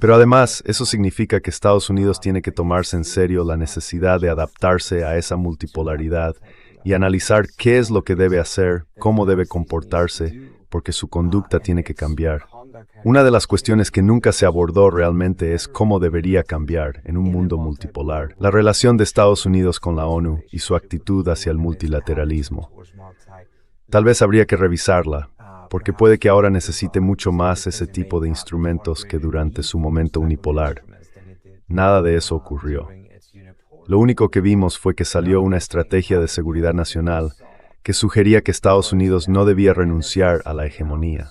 Pero además, eso significa que Estados Unidos tiene que tomarse en serio la necesidad de adaptarse a esa multipolaridad y analizar qué es lo que debe hacer, cómo debe comportarse, porque su conducta tiene que cambiar. Una de las cuestiones que nunca se abordó realmente es cómo debería cambiar, en un mundo multipolar, la relación de Estados Unidos con la ONU y su actitud hacia el multilateralismo. Tal vez habría que revisarla, porque puede que ahora necesite mucho más ese tipo de instrumentos que durante su momento unipolar. Nada de eso ocurrió. Lo único que vimos fue que salió una estrategia de seguridad nacional que sugería que Estados Unidos no debía renunciar a la hegemonía.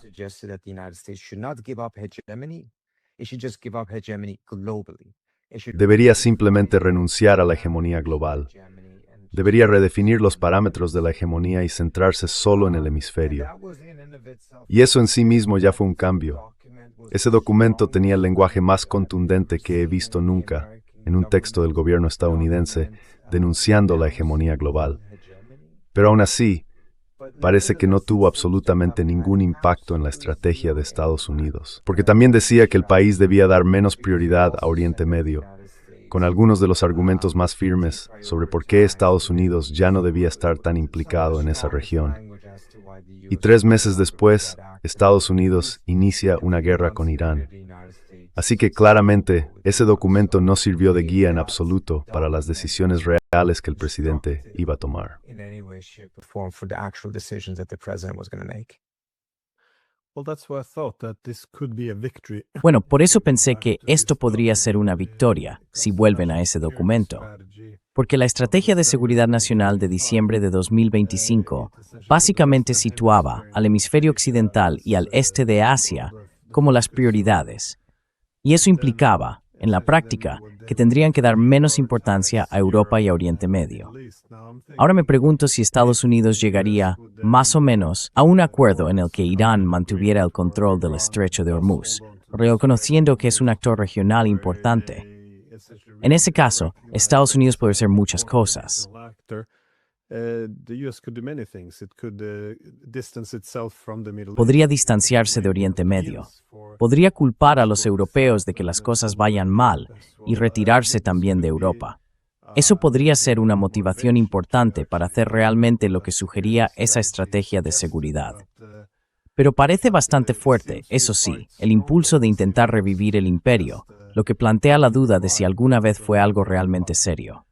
Debería simplemente renunciar a la hegemonía global. Debería redefinir los parámetros de la hegemonía y centrarse solo en el hemisferio. Y eso en sí mismo ya fue un cambio. Ese documento tenía el lenguaje más contundente que he visto nunca en un texto del gobierno estadounidense denunciando la hegemonía global. Pero aún así, parece que no tuvo absolutamente ningún impacto en la estrategia de Estados Unidos, porque también decía que el país debía dar menos prioridad a Oriente Medio, con algunos de los argumentos más firmes sobre por qué Estados Unidos ya no debía estar tan implicado en esa región. Y 3 meses después, Estados Unidos inicia una guerra con Irán. Así que claramente, ese documento no sirvió de guía en absoluto para las decisiones reales que el presidente iba a tomar. Bueno, por eso pensé que esto podría ser una victoria si vuelven a ese documento. Porque la Estrategia de Seguridad Nacional de diciembre de 2025 básicamente situaba al hemisferio occidental y al este de Asia como las prioridades. Y eso implicaba, en la práctica, que tendrían que dar menos importancia a Europa y a Oriente Medio. Ahora me pregunto si Estados Unidos llegaría, más o menos, a un acuerdo en el que Irán mantuviera el control del estrecho de Hormuz, reconociendo que es un actor regional importante. En ese caso, Estados Unidos puede hacer muchas cosas. Podría distanciarse de Oriente Medio. Podría culpar a los europeos de que las cosas vayan mal y retirarse también de Europa. Eso podría ser una motivación importante para hacer realmente lo que sugería esa estrategia de seguridad. Pero parece bastante fuerte, eso sí, el impulso de intentar revivir el imperio, lo que plantea la duda de si alguna vez fue algo realmente serio.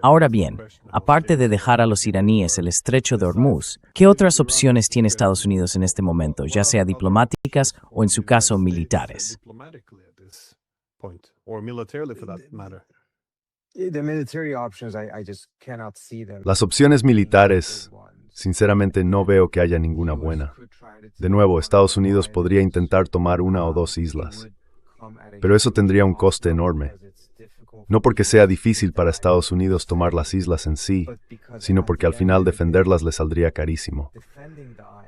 Ahora bien, aparte de dejar a los iraníes el estrecho de Hormuz, ¿qué otras opciones tiene Estados Unidos en este momento, ya sea diplomáticas o en su caso militares? Las opciones militares, sinceramente no veo que haya ninguna buena. De nuevo, Estados Unidos podría intentar tomar 1 o 2 islas, pero eso tendría un coste enorme. No porque sea difícil para Estados Unidos tomar las islas en sí, sino porque al final defenderlas le saldría carísimo.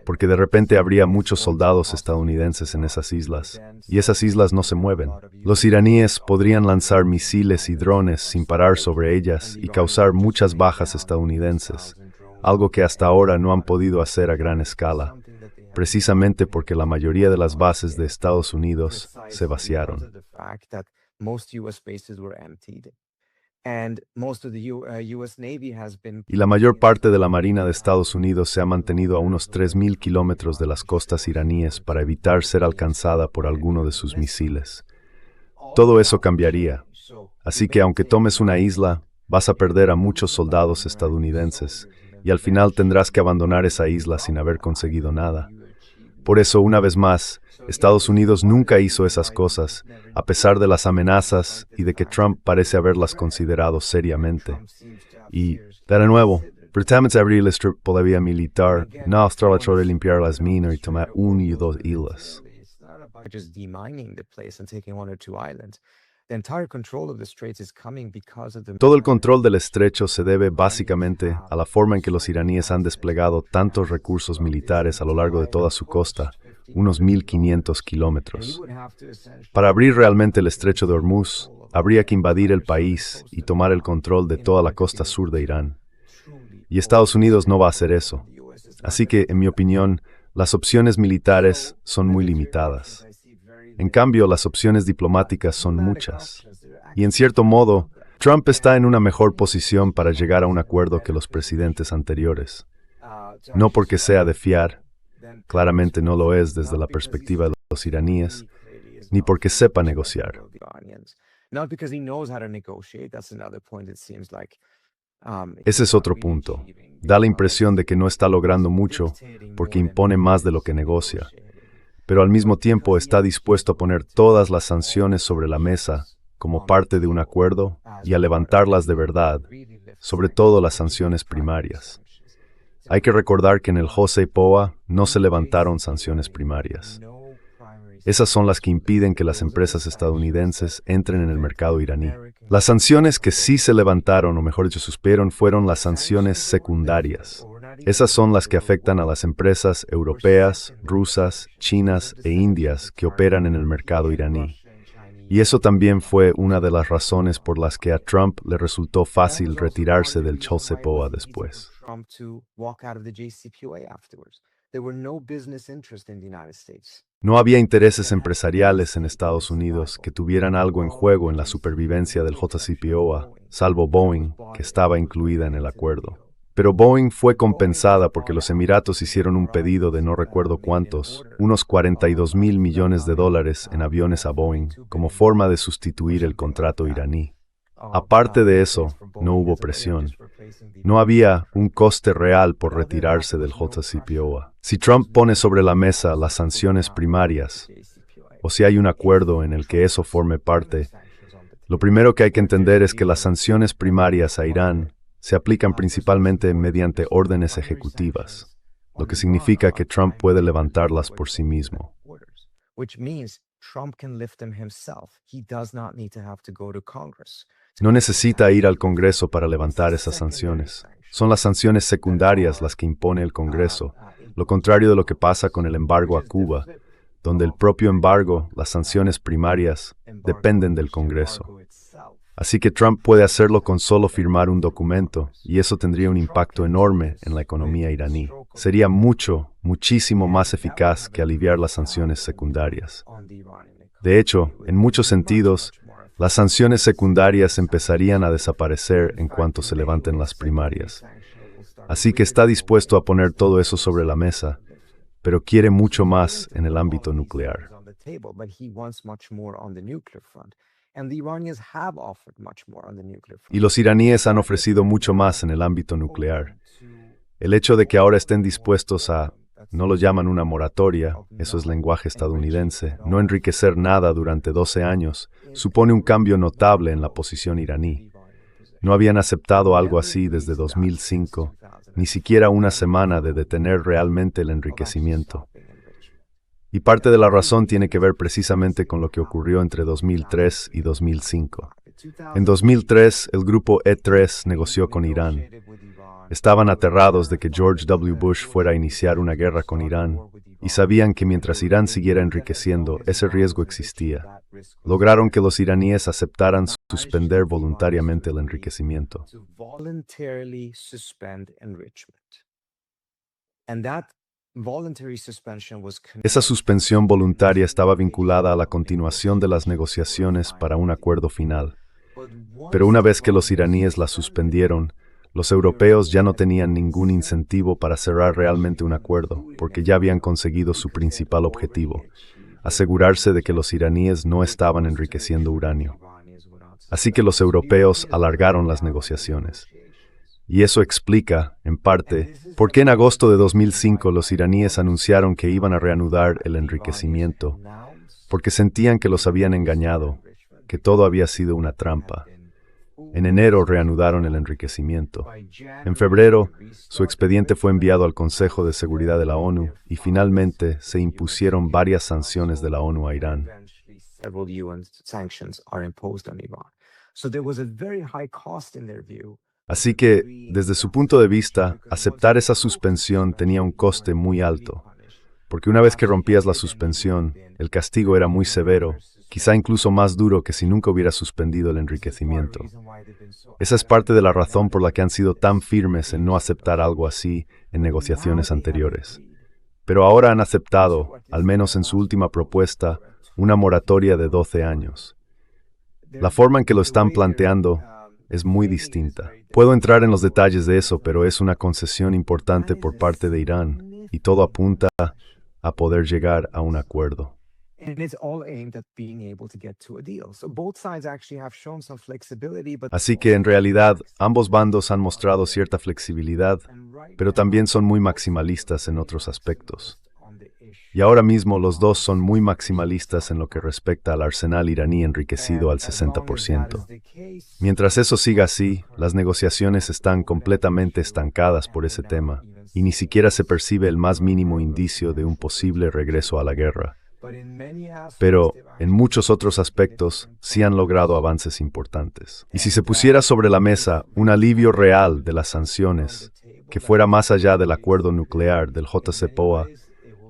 Porque de repente habría muchos soldados estadounidenses en esas islas, y esas islas no se mueven. Los iraníes podrían lanzar misiles y drones sin parar sobre ellas y causar muchas bajas estadounidenses, algo que hasta ahora no han podido hacer a gran escala, precisamente porque la mayoría de las bases de Estados Unidos se vaciaron. Y la mayor parte de la Marina de Estados Unidos se ha mantenido a unos 3.000 kilómetros de las costas iraníes para evitar ser alcanzada por alguno de sus misiles. Todo eso cambiaría. Así que aunque tomes una isla, vas a perder a muchos soldados estadounidenses, y al final tendrás que abandonar esa isla sin haber conseguido nada. Por eso, una vez más, Estados Unidos nunca hizo esas cosas, a pesar de las amenazas y de que Trump parece haberlas considerado seriamente. Y, de nuevo, pretendemos abrir la estrategia militar, no tratar de limpiar las minas y tomar 1 y 2 islas. Todo el control del estrecho se debe básicamente a la forma en que los iraníes han desplegado tantos recursos militares a lo largo de toda su costa, unos 1.500 kilómetros. Para abrir realmente el estrecho de Hormuz, habría que invadir el país y tomar el control de toda la costa sur de Irán. Y Estados Unidos no va a hacer eso. Así que, en mi opinión, las opciones militares son muy limitadas. En cambio, las opciones diplomáticas son muchas. Y en cierto modo, Trump está en una mejor posición para llegar a un acuerdo que los presidentes anteriores. No porque sea de fiar, claramente no lo es desde la perspectiva de los iraníes, ni porque sepa negociar. Ese es otro punto. Da la impresión de que no está logrando mucho porque impone más de lo que negocia, pero al mismo tiempo está dispuesto a poner todas las sanciones sobre la mesa como parte de un acuerdo y a levantarlas de verdad, sobre todo las sanciones primarias. Hay que recordar que en el JCPOA no se levantaron sanciones primarias. Esas son las que impiden que las empresas estadounidenses entren en el mercado iraní. Las sanciones que sí se levantaron, o mejor dicho, suspendieron, fueron las sanciones secundarias. Esas son las que afectan a las empresas europeas, rusas, chinas e indias que operan en el mercado iraní. Y eso también fue una de las razones por las que a Trump le resultó fácil retirarse del JCPOA después. No había intereses empresariales en Estados Unidos que tuvieran algo en juego en la supervivencia del JCPOA, salvo Boeing, que estaba incluida en el acuerdo. Pero Boeing fue compensada porque los Emiratos hicieron un pedido de no recuerdo cuántos, unos $42,000 millones en aviones a Boeing, como forma de sustituir el contrato iraní. Aparte de eso, no hubo presión. No había un coste real por retirarse del JCPOA. Si Trump pone sobre la mesa las sanciones primarias, o si hay un acuerdo en el que eso forme parte, lo primero que hay que entender es que las sanciones primarias a Irán se aplican principalmente mediante órdenes ejecutivas, lo que significa que Trump puede levantarlas por sí mismo. No necesita ir al Congreso para levantar esas sanciones. Son las sanciones secundarias las que impone el Congreso, lo contrario de lo que pasa con el embargo a Cuba, donde el propio embargo, las sanciones primarias, dependen del Congreso. Así que Trump puede hacerlo con solo firmar un documento, y eso tendría un impacto enorme en la economía iraní. Sería muchísimo más eficaz que aliviar las sanciones secundarias. De hecho, en muchos sentidos, las sanciones secundarias empezarían a desaparecer en cuanto se levanten las primarias. Así que está dispuesto a poner todo eso sobre la mesa, pero quiere mucho más en el ámbito nuclear. Y los iraníes han ofrecido mucho más en el ámbito nuclear. El hecho de que ahora estén dispuestos a, no lo llaman una moratoria, eso es lenguaje estadounidense, no enriquecer nada durante 12 años, supone un cambio notable en la posición iraní. No habían aceptado algo así desde 2005, ni siquiera una semana de detener realmente el enriquecimiento. Y parte de la razón tiene que ver precisamente con lo que ocurrió entre 2003 y 2005. En 2003, el grupo E3 negoció con Irán. Estaban aterrados de que George W. Bush fuera a iniciar una guerra con Irán, y sabían que mientras Irán siguiera enriqueciendo, ese riesgo existía. Lograron que los iraníes aceptaran suspender voluntariamente el enriquecimiento. Esa suspensión voluntaria estaba vinculada a la continuación de las negociaciones para un acuerdo final. Pero una vez que los iraníes la suspendieron, los europeos ya no tenían ningún incentivo para cerrar realmente un acuerdo, porque ya habían conseguido su principal objetivo, asegurarse de que los iraníes no estaban enriqueciendo uranio. Así que los europeos alargaron las negociaciones. Y eso explica, en parte, por qué en agosto de 2005 los iraníes anunciaron que iban a reanudar el enriquecimiento, porque sentían que los habían engañado, que todo había sido una trampa. En enero reanudaron el enriquecimiento. En febrero, su expediente fue enviado al Consejo de Seguridad de la ONU y finalmente se impusieron varias sanciones de la ONU a Irán. Así que, desde su punto de vista, aceptar esa suspensión tenía un coste muy alto, porque una vez que rompías la suspensión, el castigo era muy severo quizá incluso más duro que si nunca hubiera suspendido el enriquecimiento. Esa es parte de la razón por la que han sido tan firmes en no aceptar algo así en negociaciones anteriores. Pero ahora han aceptado, al menos en su última propuesta, una moratoria de 12 años. La forma en que lo están planteando es muy distinta. Puedo entrar en los detalles de eso, pero es una concesión importante por parte de Irán y todo apunta a poder llegar a un acuerdo. Así que en realidad ambos bandos han mostrado cierta flexibilidad, pero también son muy maximalistas en otros aspectos. Y ahora mismo los dos son muy maximalistas en lo que respecta al arsenal iraní enriquecido al 60%. Mientras eso siga así, las negociaciones están completamente estancadas por ese tema, y ni siquiera se percibe el más mínimo indicio de un posible regreso a la guerra. Pero, en muchos otros aspectos, sí han logrado avances importantes. Y si se pusiera sobre la mesa un alivio real de las sanciones, que fuera más allá del acuerdo nuclear del JCPOA,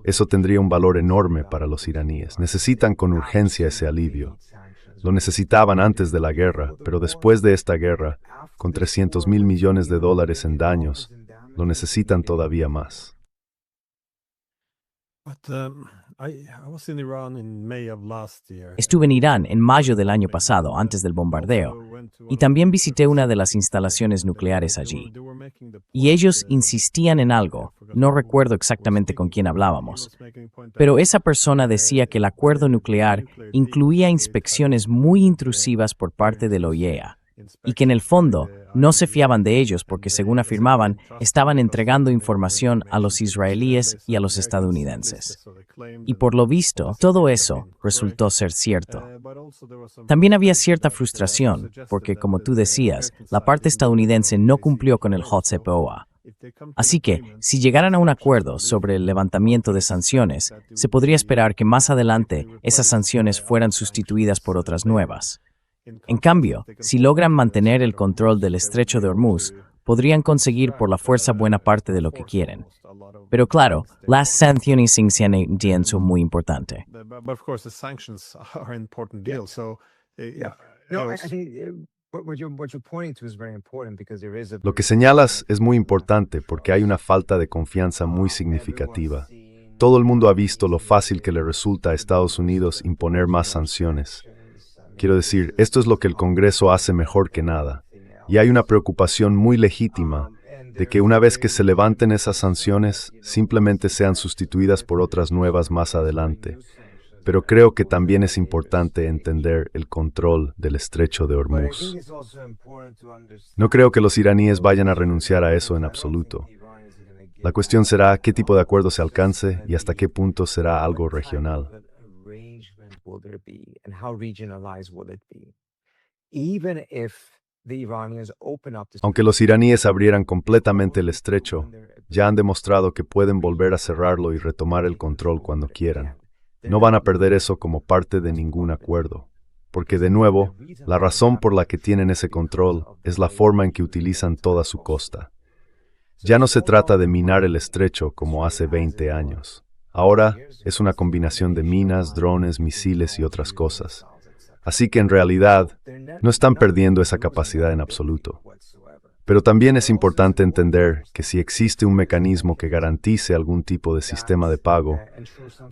eso tendría un valor enorme para los iraníes. Necesitan con urgencia ese alivio. Lo necesitaban antes de la guerra, pero después de esta guerra, con $300.000 millones en daños, lo necesitan todavía más. Estuve en Irán en mayo del año pasado, antes del bombardeo, y también visité una de las instalaciones nucleares allí. Y ellos insistían en algo, no recuerdo exactamente con quién hablábamos, pero esa persona decía que el acuerdo nuclear incluía inspecciones muy intrusivas por parte de la OIEA, y que en el fondo no se fiaban de ellos porque, según afirmaban, estaban entregando información a los israelíes y a los estadounidenses. Y por lo visto, todo eso resultó ser cierto. También había cierta frustración, porque, como tú decías, la parte estadounidense no cumplió con el JCPOA. Así que, si llegaran a un acuerdo sobre el levantamiento de sanciones, se podría esperar que más adelante esas sanciones fueran sustituidas por otras nuevas. En cambio, si logran mantener el control del estrecho de Hormuz, podrían conseguir por la fuerza buena parte de lo que quieren. Pero claro, las sanciones son muy importantes. Lo que señalas es muy importante porque hay una falta de confianza muy significativa. Todo el mundo ha visto lo fácil que le resulta a Estados Unidos imponer más sanciones. Quiero decir, esto es lo que el Congreso hace mejor que nada. Y hay una preocupación muy legítima de que una vez que se levanten esas sanciones, simplemente sean sustituidas por otras nuevas más adelante. Pero creo que también es importante entender el control del estrecho de Hormuz. No creo que los iraníes vayan a renunciar a eso en absoluto. La cuestión será qué tipo de acuerdo se alcance y hasta qué punto será algo regional. Aunque los iraníes abrieran completamente el estrecho, ya han demostrado que pueden volver a cerrarlo y retomar el control cuando quieran. No van a perder eso como parte de ningún acuerdo, porque de nuevo, la razón por la que tienen ese control es la forma en que utilizan toda su costa. Ya no se trata de minar el estrecho como hace 20 años. Ahora es una combinación de minas, drones, misiles y otras cosas. Así que en realidad no están perdiendo esa capacidad en absoluto. Pero también es importante entender que si existe un mecanismo que garantice algún tipo de sistema de pago,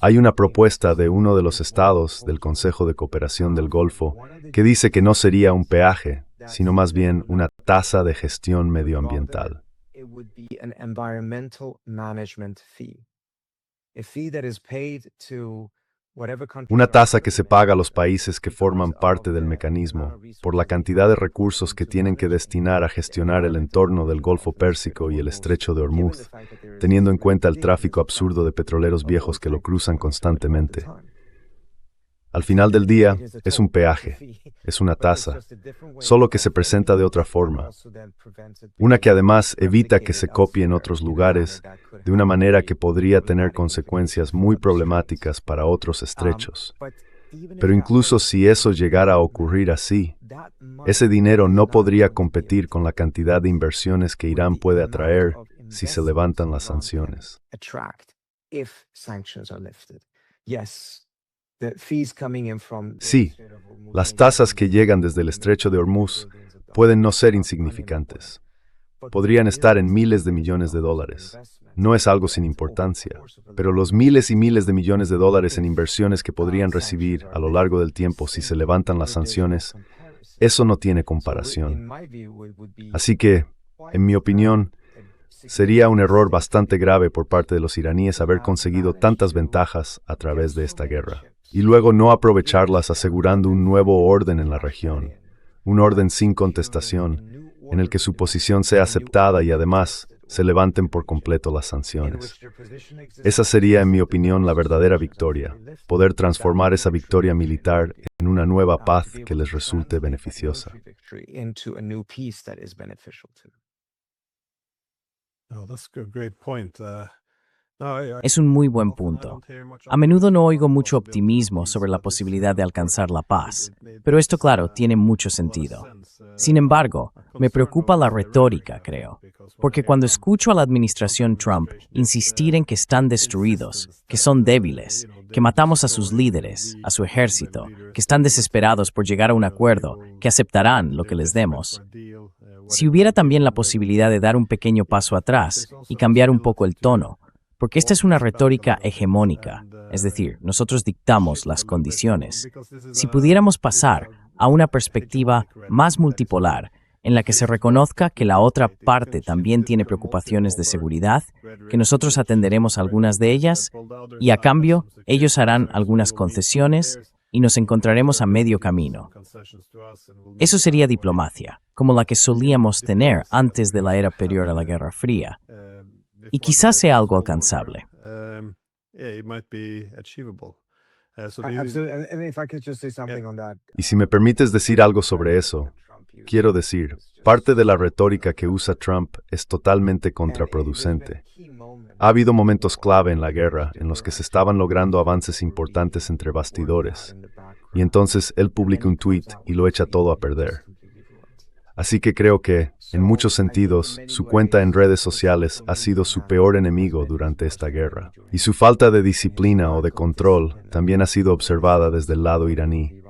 hay una propuesta de uno de los estados del Consejo de Cooperación del Golfo que dice que no sería un peaje, sino más bien una tasa de gestión medioambiental. Una tasa que se paga a los países que forman parte del mecanismo por la cantidad de recursos que tienen que destinar a gestionar el entorno del Golfo Pérsico y el Estrecho de Hormuz, teniendo en cuenta el tráfico absurdo de petroleros viejos que lo cruzan constantemente. Al final del día, es un peaje, es una tasa, solo que se presenta de otra forma. Una que además evita que se copie en otros lugares de una manera que podría tener consecuencias muy problemáticas para otros estrechos. Pero incluso si eso llegara a ocurrir así, ese dinero no podría competir con la cantidad de inversiones que Irán puede atraer si se levantan las sanciones. Sí, las tasas que llegan desde el estrecho de Hormuz pueden no ser insignificantes. Podrían estar en miles de millones de dólares. No es algo sin importancia, pero los miles y miles de millones de dólares en inversiones que podrían recibir a lo largo del tiempo si se levantan las sanciones, eso no tiene comparación. Así que, en mi opinión, sería un error bastante grave por parte de los iraníes haber conseguido tantas ventajas a través de esta guerra, y luego no aprovecharlas asegurando un nuevo orden en la región, un orden sin contestación, en el que su posición sea aceptada y además se levanten por completo las sanciones. Esa sería, en mi opinión, la verdadera victoria, poder transformar esa victoria militar en una nueva paz que les resulte beneficiosa. Es un muy buen punto. A menudo no oigo mucho optimismo sobre la posibilidad de alcanzar la paz, pero esto, claro, tiene mucho sentido. Sin embargo, me preocupa la retórica, creo, porque cuando escucho a la administración Trump insistir en que están destruidos, que son débiles, que matamos a sus líderes, a su ejército, que están desesperados por llegar a un acuerdo, que aceptarán lo que les demos. Si hubiera también la posibilidad de dar un pequeño paso atrás y cambiar un poco el tono, porque esta es una retórica hegemónica, es decir, nosotros dictamos las condiciones. Si pudiéramos pasar a una perspectiva más multipolar, en la que se reconozca que la otra parte también tiene preocupaciones de seguridad, que nosotros atenderemos algunas de ellas, y a cambio, ellos harán algunas concesiones y nos encontraremos a medio camino. Eso sería diplomacia, como la que solíamos tener antes de la era anterior a la Guerra Fría. Y quizás sea algo alcanzable. Y si me permites decir algo sobre eso, quiero decir, parte de la retórica que usa Trump es totalmente contraproducente. Ha habido momentos clave en la guerra en los que se estaban logrando avances importantes entre bastidores, y entonces él publica un tuit y lo echa todo a perder. Así que creo que, en muchos sentidos, su cuenta en redes sociales ha sido su peor enemigo durante esta guerra. Y su falta de disciplina o de control también ha sido observada desde el lado iraní.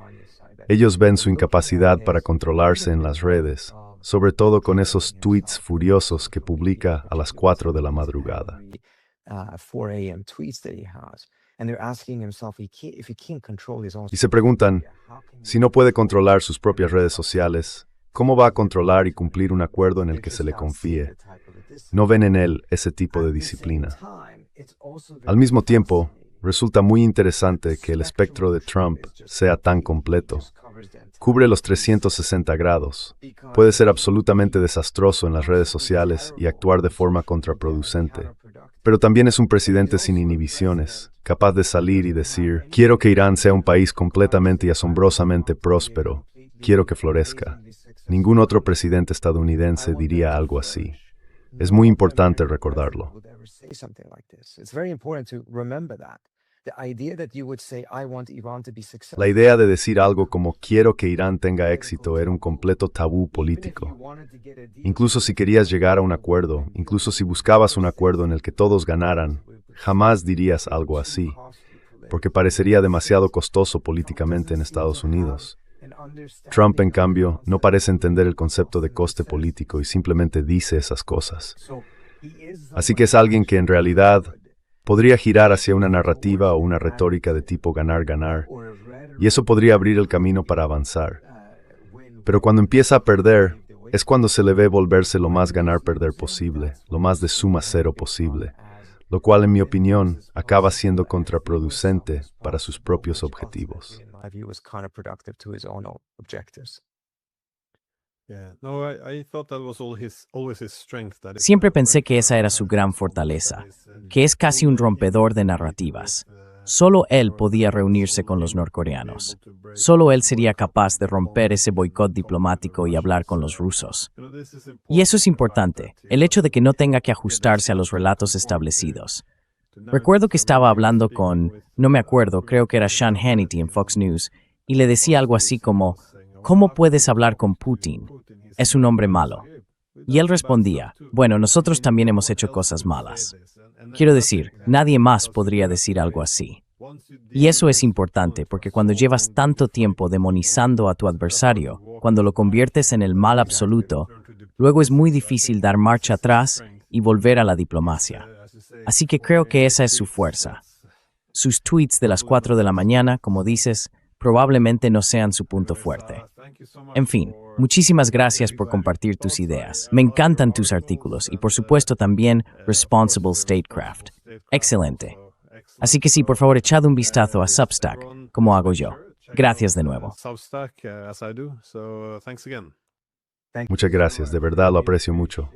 Ellos ven su incapacidad para controlarse en las redes, sobre todo con esos tweets furiosos que publica a las 4 de la madrugada. Y se preguntan, si no puede controlar sus propias redes sociales, ¿cómo va a controlar y cumplir un acuerdo en el que se le confíe? No ven en él ese tipo de disciplina. Al mismo tiempo, resulta muy interesante que el espectro de Trump sea tan completo. Cubre los 360 grados. Puede ser absolutamente desastroso en las redes sociales y actuar de forma contraproducente. Pero también es un presidente sin inhibiciones, capaz de salir y decir, quiero que Irán sea un país completamente y asombrosamente próspero. Quiero que florezca. Ningún otro presidente estadounidense diría algo así. Es muy importante recordarlo. La idea de decir algo como quiero que Irán tenga éxito era un completo tabú político. Incluso si querías llegar a un acuerdo, incluso si buscabas un acuerdo en el que todos ganaran, jamás dirías algo así, porque parecería demasiado costoso políticamente en Estados Unidos. Trump, en cambio, no parece entender el concepto de coste político y simplemente dice esas cosas. Así que es alguien que en realidad podría girar hacia una narrativa o una retórica de tipo ganar-ganar, y eso podría abrir el camino para avanzar. Pero cuando empieza a perder, es cuando se le ve volverse lo más ganar-perder posible, lo más de suma cero posible, lo cual, en mi opinión, acaba siendo contraproducente para sus propios objetivos. Siempre pensé que esa era su gran fortaleza, que es casi un rompedor de narrativas. Solo él podía reunirse con los norcoreanos. Solo él sería capaz de romper ese boicot diplomático y hablar con los rusos. Y eso es importante, el hecho de que no tenga que ajustarse a los relatos establecidos. Recuerdo que estaba hablando no me acuerdo, creo que era Sean Hannity en Fox News, y le decía algo así como, ¿cómo puedes hablar con Putin? Es un hombre malo. Y él respondía, bueno, nosotros también hemos hecho cosas malas. Quiero decir, nadie más podría decir algo así. Y eso es importante porque cuando llevas tanto tiempo demonizando a tu adversario, cuando lo conviertes en el mal absoluto, luego es muy difícil dar marcha atrás y volver a la diplomacia. Así que creo que esa es su fuerza. Sus tweets de las 4 de la mañana, como dices, probablemente no sean su punto fuerte. En fin, muchísimas gracias por compartir tus ideas. Me encantan tus artículos y por supuesto también Responsible Statecraft. Excelente. Así que sí, por favor, echad un vistazo a Substack, como hago yo. Gracias de nuevo. Muchas gracias, de verdad lo aprecio mucho.